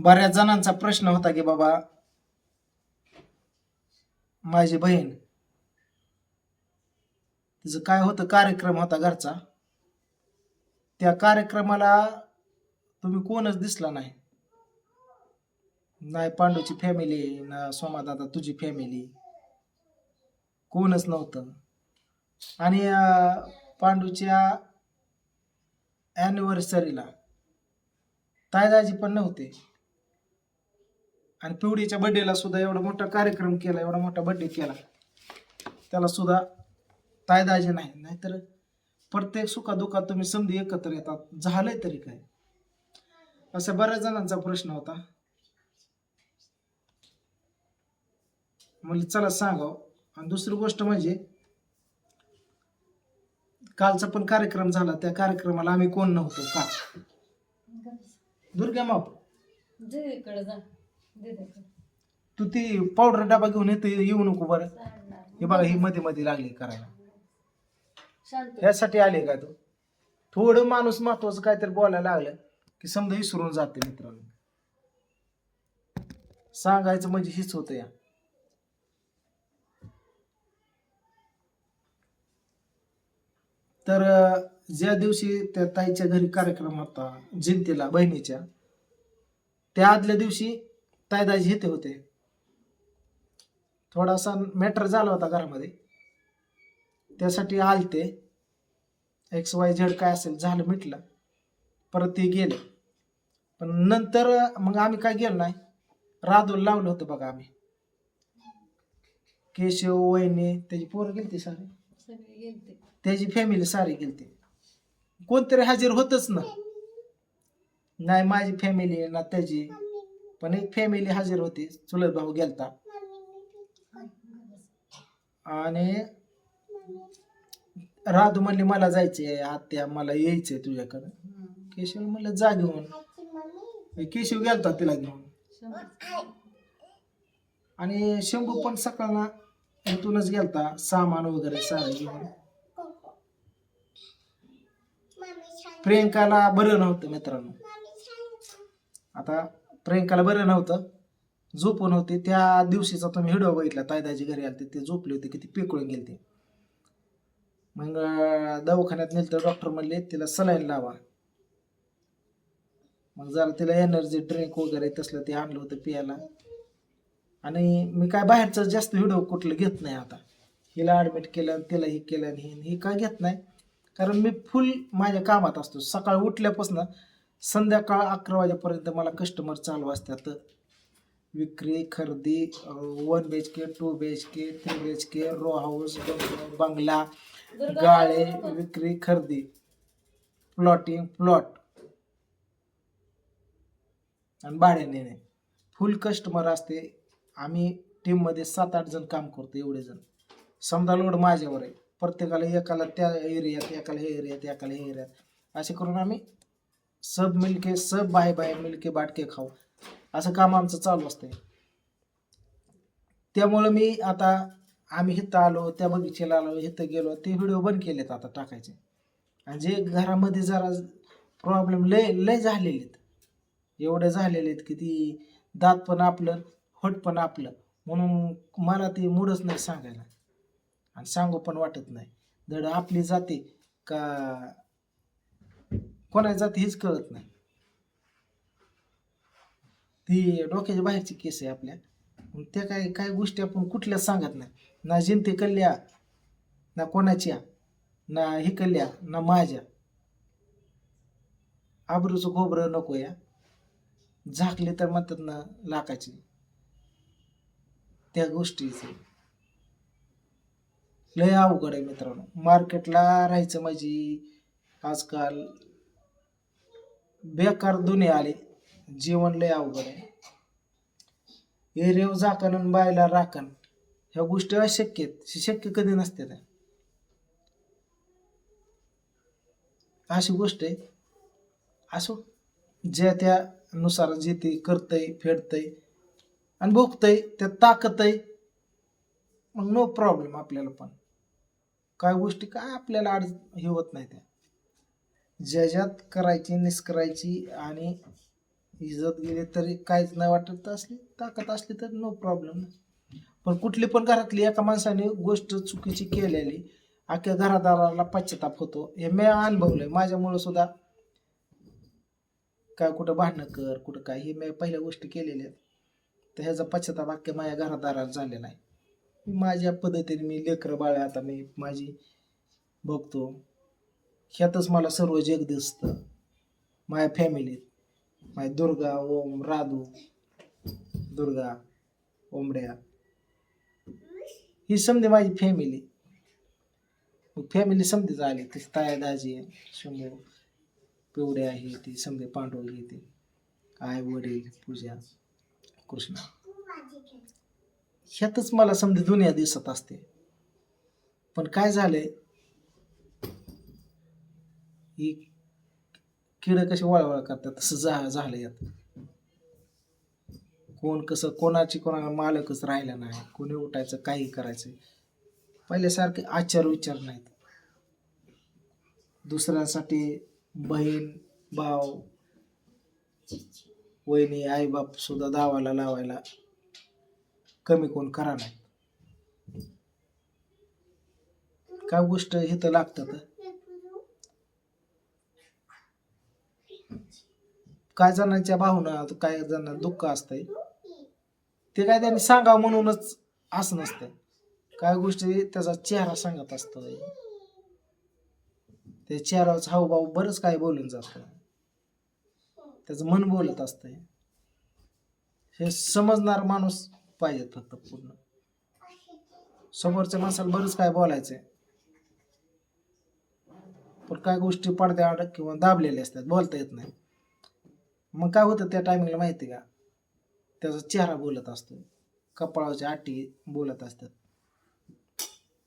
बऱ्याच जणांचा प्रश्न होता की बाबा माझी बहीण तिचं काय होतं कार्यक्रम होता घरचा, त्या कार्यक्रमाला तुम्ही कोणच दिसला नाही. नाही पांडूची फॅमिली ना सोमादादा तुझी फॅमिली, कोणच नव्हतं. आणि पांडूच्या ॲनिव्हर्सरीला तायदाजी पण नव्हते. आणि पिवडीच्या बड्डेला सुद्धा एवढा मोठा कार्यक्रम केला, एवढा मोठा बड्डे केला, त्याला सुद्धा तायदाजी नाही. नाहीतर प्रत्येक सुखादुखात तुम्ही समधी एकत्र येतात, झालंय तरी काय, असं बऱ्याच जणांचा प्रश्न होता. म्हणजे चला सांगाव. आणि दुसरी गोष्ट म्हणजे कालचा पण कार्यक्रम झाला, त्या कार्यक्रमाला आम्ही कोण नव्हतो का. दुर्गा माप तू ती पावडर डबा घेऊन येऊ नको बरं. हे बघा ही मध्ये मध्ये लागली करायला, ह्यासाठी आले का तू. थोडं माणूस महत्वाचं काहीतरी बोलायला लागलं की समजा विसरून जाते. मित्रांनो सांगायचं म्हणजे हीच होतं या. तर ज्या दिवशी त्या ताईच्या घरी कार्यक्रम होता जयंतीला बहिणीच्या, त्या आदल्या दिवशी ताईदाजी इथे होते. थोडासा मॅटर झाला होता घरामध्ये, त्यासाठी आलते. XYZ काय असेल झालं मिटलं, परत ते गेले. पण नंतर मग आम्ही काय गेलो नाही, राधूला लावलं होतं बघा आम्ही. केशव वहिनी त्याची पोरं गेलती सारे, त्याची फॅमिली सारी गेलती. कोणतरी हजर होतच ना. नाही माझी फॅमिली ना त्याची, पण एक फॅमिली हजर होती. चुलत भाऊ गेलता. आणि राधू म्हणली मला जायचंय आत्या, मला यायचंय तुझ्याकडं. केशव म्हणलं जा घेऊन. केशव गेलता तिला घेऊन. आणि शंभू पण सकाळना इथूनच गेलता सामान वगैरे सारं घेऊन. प्रियंकाला बरं नव्हतं मित्रांनो. आता प्रियंकाला बरं नव्हतं, झोपून होते. त्या दिवशीचा तुम्ही व्हिडिओ बघितला, तायदाजी घरी आले ते झोपले होते, किती पिकळून गेले. मग दवाखान्यात नेलं तर डॉक्टर म्हणले तिला सलाईन लावा. मग जरा तिला एनर्जी ड्रिंक वगैरे तसलं ते आणलं होतं प्यायला. आणि मी काय बाहेरचं जास्त व्हिडिओ कुठलं घेत नाही. आता हिला ॲडमिट केलं, तिला हे केलं, आणि हे काय घेत नाही, कारण मी फुल माझ्या कामात असतो. सकाळ उठल्यापासून संध्याकाळ 11 वाजेपर्यंत मला कस्टमर चालू असतात. विक्री खरेदी, 1 BHK 2 BHK 3 BHK row house, बंगला, गाळे, विक्री खरेदी, प्लॉटिंग प्लॉट आणि भाड्याने नेणे, फुल कस्टमर असते. आम्ही टीममध्ये 7-8 जण काम करतो. एवढे जण समजा लोड माझ्यावर आहे. प्रत्येकाला एकाला त्या एरियात, एकाला हे एरियात, एकाला हे एरियात, असे करून आम्ही सब मिलके, सब बाय बाय मिलके बाटके खाऊ, असं काम आमचं चालू असतंय. त्यामुळं मी आता आम्ही इथं आलो, त्या बगीचेला आलो, इथं गेलो, ते व्हिडिओ बंद केलेत आता टाकायचे. आणि जे घरामध्ये जरा प्रॉब्लेम लय झालेले आहेत, एवढे झालेले आहेत की ती दात पण आपलं होट पण आपलं, म्हणून मला ती मूडच नाही सांगायला, आणि सांगू पण वाटत नाही. धड आपली जाते का कोणाची जाते हेच कळत नाही. ती डोक्याच्या बाहेरची केस आहे आपल्या. त्या काही गोष्टी आपण कुठल्याच सांगत नाही, ना जिंती कल्ल्या, ना कोणाच्या, ना ही कल्ल्या, ना माझ्या. आबरूचं खोबरं नको या, झाकली तर म्हणतात ना लाखाची, त्या गोष्टीच लय अवघड आहे मित्रांनो. मार्केटला राहायचं म्हणजे आजकाल बेकार दुनिया आली, जीवन लय अवघड आहे. एरेव झाकण आणि बायला राखण, ह्या गोष्टी अशक्य आहेत. शक्य कधी नसते त्या, अशी गोष्ट आहे. असो, ज्या त्यानुसार जे ते करतंय, फेडतंय आणि भोगतंय, त्यात ताकद आहे, मग नो प्रॉब्लेम. आपल्याला पण काय गोष्टी काय आपल्याला हे होत नाही, त्या ज्याच्यात करायची निस्करायची आणि इज्जत गेली तरी काहीच नाही वाटत, असली ताकद असली तर नो प्रॉब्लेम. पण कुठली पण घरातली एका माणसाने गोष्ट चुकीची केलेली अख्ख्या घरादाराला पश्चाताप होतो, हे मी अनुभवलंय. माझ्यामुळं सुद्धा काय कुठं भांडणं कर कुठं काय, हे मी पहिल्या गोष्टी केलेल्या आहेत, तर ह्याचा पश्चाताप अख्ख्या माझ्या घरादाराला झालेला आहे. माझ्या पद्धतीने मी लेकरं बाळ आता मी माझी बघतो, ह्यातच मला सर्व जग दिसतं. माझ्या फॅमिलीत माझी दुर्गा, ओम, राधू, दुर्गा, ओमड्या, ही समधी माझी फॅमिली. फॅमिली समधी झाली, ती ताया दाजी, शंभू, पिवड्या आहे ती समधी, पांडव ही ती, आई वडील, पूजा, कृष्णा, ह्यातच मला समधी दुनिया दिसत असते. पण काय झालंय, ही किड कशी वळवळ करतात तसं झालं यात. कोण कसं कोणाला मालकच राहिला नाही, कोणी उठायचं काही करायचं, पहिल्यासारखे आचार विचार नाहीत. दुसऱ्यांसाठी बहीण भाव वहिनी आई बाप सुद्धा दावाला लावायला कमी कोण करा नाही. काय गोष्ट इथं लागतात, काय जणांच्या भावना, काय जणांना दुःख असतंय, ते काय त्यांनी सांगावं म्हणूनच असं नसतंय. काय गोष्टी त्याचा चेहरा सांगत असतोय, त्या चेहऱ्याचा हावभाव बरंच काय बोलून जातं, त्याचं मन बोलत असतंय. हे समजणार माणूस पाहिजे फक्त. पूर्ण समोरच्या माणसाला बरंच काय बोलायचंय, पण काय गोष्टी पडद्याआड किंवा दाबलेल्या असतात, बोलता येत नाही. मग काय होतं त्या टायमिंगला माहिती का, त्याचा चेहरा बोलत असतो, कपाळाच्या आटी बोलत असतात,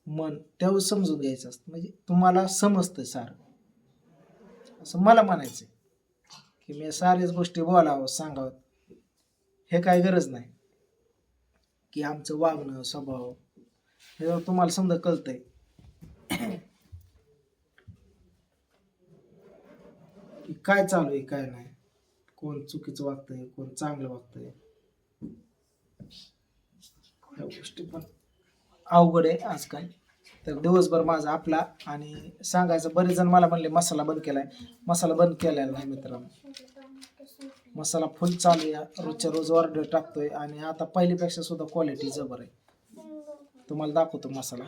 मन त्यावेळेस समजून घ्यायचं असतं. म्हणजे तुम्हाला समजतंय सारं, असं मला म्हणायचंय की मी साऱ्याच गोष्टी बोलावं सांगावं, हे काय गरज नाही की आमचं वागणं स्वभाव हे तुम्हाला समजा कळतंय. की काय चालू आहे काय नाही, कोण चुकीचं वागतंय कोण चांगलं वागतंय, या गोष्टी पण अवघड आहे आजकाल. तर दिवसभर माझा आपला, आणि सांगायचं बरेच जण मला म्हणले मसाला बंद केलाय, मसाला बंद केलेला नाही मित्रांनो, मसाला फुल चालू आहे, रोजच्या रोज ऑर्डर टाकतोय, आणि आता पहिल्यापेक्षा सुद्धा क्वालिटी जबर आहे. तुम्हाला दाखवतो मसाला,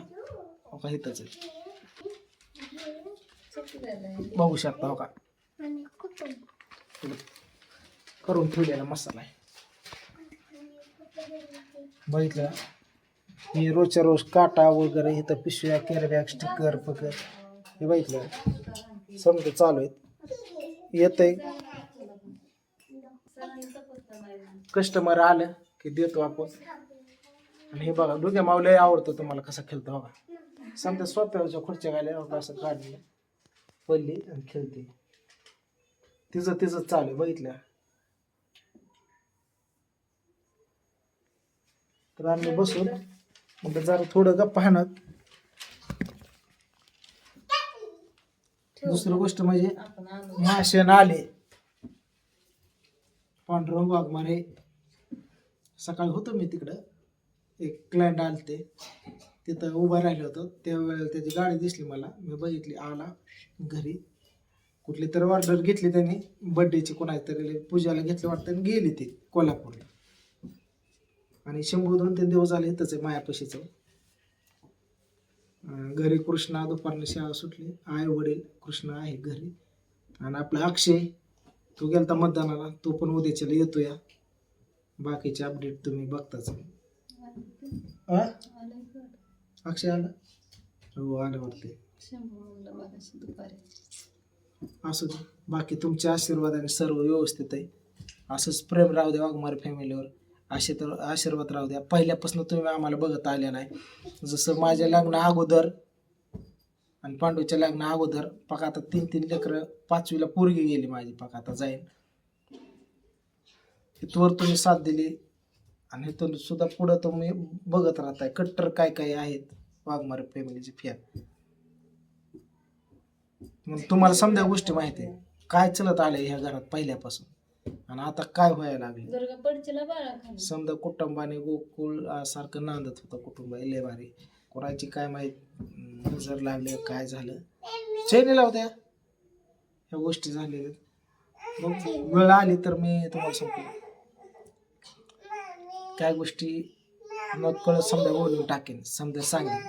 हो का, इथंच आहे, बघू शकता हो का, करून ठेवलेला मसाला आहे. बघितलं, हे रोजच्या रोज काटा वगैरे इथं पिशव्या कॅरीबॅग स्टिकर पकर हे बघितलं समजा चालू आहेत. येतंय कस्टमर आलं की देतो आपण. आणि हे बघा डोक्या मावले आवडतं तुम्हाला कसं खेळतो बघा, समजा सोप्याच्या खुर्च्या गायल्या असं काढलं पडली आणि खेळते, तिचं चालू आहे. बघितलं तर आम्ही बसून म्हणजे जरा थोडं गप्पा हाणत. दुसरी गोष्ट म्हणजे माशन आले, पांडुरंग वाघमारे, सकाळी होतो मी तिकडं, एक क्लायंट आलते तिथं उभं राहिलं होतं, त्यावेळेला त्याची गाडी दिसली मला, मी बघितली, आला घरी, कुठली तर ऑर्डर घेतली त्यांनी बर्थडेची, कोणाची तरी पूजाला घेतली वाटतं, आणि गेली ती कोल्हापूरला. आणि 100-2-3 दिवस झाले इथंच आहे मायापाशीचं. घरी कृष्णा दुपारनं शाळा सुटली, आई वडील कृष्णा आहे घरी, आणि आपला अक्षय तो गेलता मतदानाला, तो पण उद्याच्याला येतो या. बाकीचे अपडेट तुम्ही बघताच. अक्षय आला, हो आलं वाटते, असू दे. बाकी तुमच्या आशीर्वादाने सर्व व्यवस्थित आहे. असंच प्रेम राहू द्या वाघमारे फॅमिलीवर, असे तर आशीर्वाद राहू द्या. पहिल्यापासून तुम्ही आम्हाला बघत आले नाही, जसं माझ्या लग्ना अगोदर आणि पांडूच्या लग्ना अगोदर, पका आता 3 लेकरं, 5वीला पोरगी गेली माझी, पका आता जाईन, इथवर तुम्ही साथ दिली, आणि इथून सुद्धा पुढं तुम्ही बघत राहताय. कट्टर काय काय आहेत वाघमारे फॅमिलीचे फॅन, मग तुम्हाला समजा गोष्टी माहिती आहे काय चलत आलंय ह्या घरात पहिल्यापासून. आणि आता काय व्हायला लागले दुर्गा पडचिला बाळा खाली. समजा कुटुंबाने गोकुळ सारखं नांदत होतं कुटुंब लय भारी. कोणाची काय माहित नजर लागले काय झालं चैनी लाव द्या ह्या गोष्टी झालेल्या. मग वेळ आली तर मी तुम्हाला सांगतो काय गोष्टी नकळत समजा बोलून टाकेन समजा सांगेन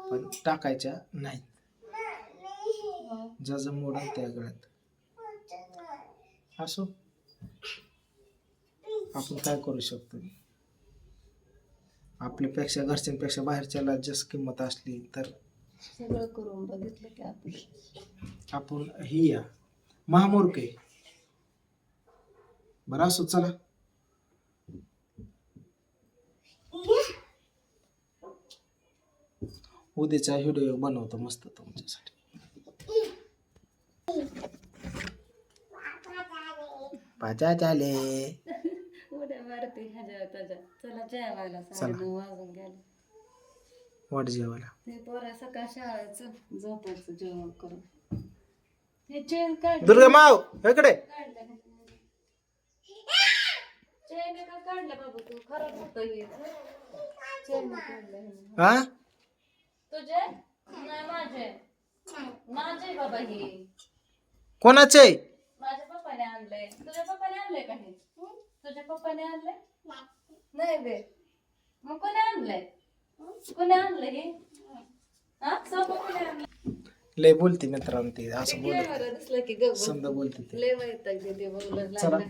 पण टाकायच्या नाहीत. ज्याचा मोड त्या गळ्यात असो. आपण काय करू शकतो आपल्यापेक्षा घरच्यांपेक्षा बाहेरच्याला जास्त किंमत असली तर सगळं करून बघितलं की आपण ही या महामूर्ख आहे. बरं असो चला उद्याचा व्हिडिओ बनवतो मस्त तुमच्यासाठी. पाचा झाले उड्या मारते ह्याच्या त्याच्या. चला जेवायला 9:30 वाजून गेले. वाट जेवायला ते पोरा सकाळ शाळेचं झोपायचं जेवण करून. हे चेन काढ. दुर्गा माव इकडे चेन का काढलं बाबू तू खरंच होतं हे. चेन काढलं हा तुझे नाही माझे. माझे बाबा हे कोणाचे माझ्या पप्पाने आणलंय. तुझ्या पप्पाने आणलंय का हे? तुझ्या पप्पाने आणलंय नाही बे. मग कोणी आणलंय? कोणी आणलंय हे? हा सोपं कोणी आणलंय? लय बोलते मित्रांनो ते असं दिसलं की गप समजा बोलते ते. लय वैताग देते बोलत चला लागलं.